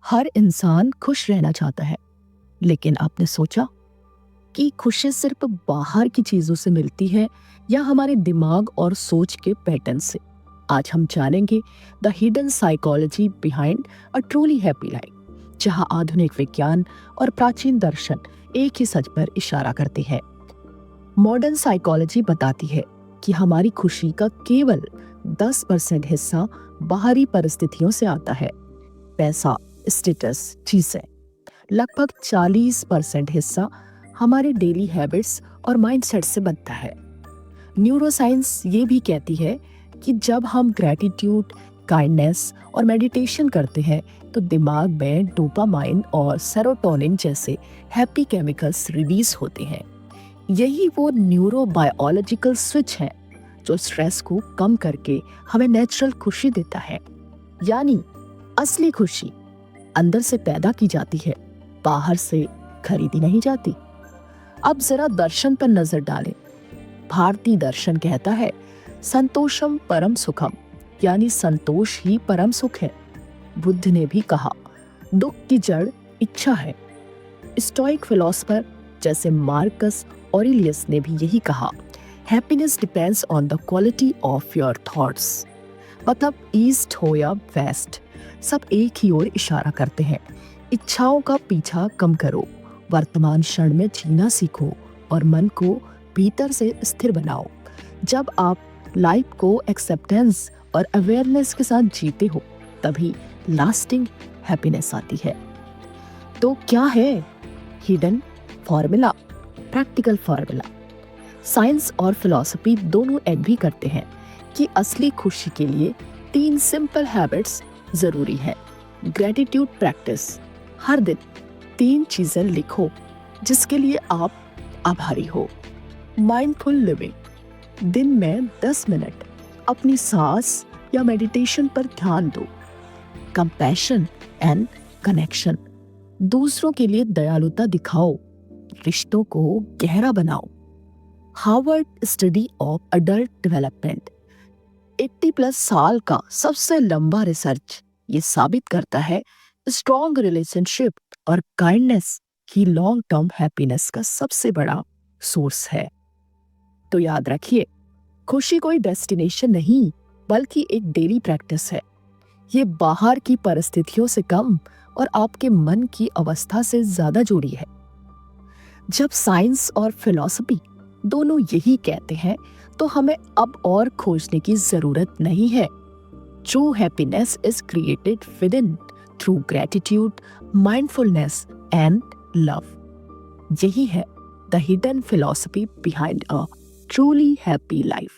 हर इंसान खुश रहना चाहता है, लेकिन आपने सोचा कि खुशी सिर्फ बाहर की चीजों से मिलती है या हमारे दिमाग और सोच के पैटर्न से? आज हम जानेंगे the hidden psychology behind a truly happy life, जहां आधुनिक विज्ञान और प्राचीन दर्शन एक ही सच पर इशारा करते हैं। मॉडर्न साइकोलॉजी बताती है कि हमारी खुशी का केवल 10% हिस्सा बाहरी परिस्थितियों से आता है। पैसा, स्टेटस, चीजें। लगभग 40% हिस्सा हमारे डेली हैबिट्स और माइंडसेट से बनता है। न्यूरोसाइंस ये भी कहती है कि जब हम ग्रैटिट्यूड, काइंडनेस और मेडिटेशन करते हैं तो दिमाग में डोपामाइन और सेरोटोनिन जैसे हैप्पी केमिकल्स रिलीज होते हैं। यही वो न्यूरोबायोलॉजिकल स्विच है जो स्ट्रेस को कम करके हमें नेचुरल खुशी देता है। यानी असली खुशी अंदर से पैदा की जाती है, बाहर से खरीदी नहीं जाती। अब जरा दर्शन पर नजर डालें। भारतीय दर्शन कहता है संतोषम परम सुखम, यानी संतोष ही परम सुख है। बुद्ध ने भी कहा दुख की जड़ इच्छा है। स्टोइक फिलोसफर जैसे मार्कस ऑरेलियस ने भी यही कहा, happiness depends on the quality of your thoughts. मतलब ईस्ट हो या वेस्ट, सब एक ही ओर इशारा करते हैं। इच्छाओं का पीछा कम करो, वर्तमान क्षण में जीना सीखो और मन को भीतर से स्थिर बनाओ। जब आप लाइफ को एक्सेप्टेंस और अवेयरनेस के साथ जीते हो, तभी लास्टिंग हैप्पीनेस आती है। तो क्या है hidden formula, practical formula? Science और फिलॉसफी दोनों एग्री करते हैं कि असली खुशी के लिए 3 सिंपल हैबिट्स जरूरी है। ग्रेटिट्यूड प्रैक्टिस, हर दिन 3 चीजें लिखो जिसके लिए आप आभारी हो। माइंडफुल लिविंग, दिन में 10 मिनट अपनी सांस या मेडिटेशन पर ध्यान दो। कंपैशन एंड कनेक्शन, दूसरों के लिए दयालुता दिखाओ, रिश्तों को गहरा बनाओ। Harvard study of adult development, 80+ साल का सबसे लंबा रिसर्च ये साबित करता है स्ट्रॉन्ग रिलेशनशिप और kindness he long term happiness का सबसे बड़ा सोर्स है। तो याद रखिए, खुशी कोई डेस्टिनेशन नहीं बल्कि एक डेली प्रैक्टिस है। ये बाहर की परिस्थितियों से कम और आपके मन की अवस्था से ज्यादा जुड़ी है। जब साइंस और फिलॉसफी दोनों यही कहते हैं, तो हमें अब और खोजने की जरूरत नहीं है। True happiness is created with in through gratitude, mindfulness and love. यही है the hidden philosophy behind a truly happy life.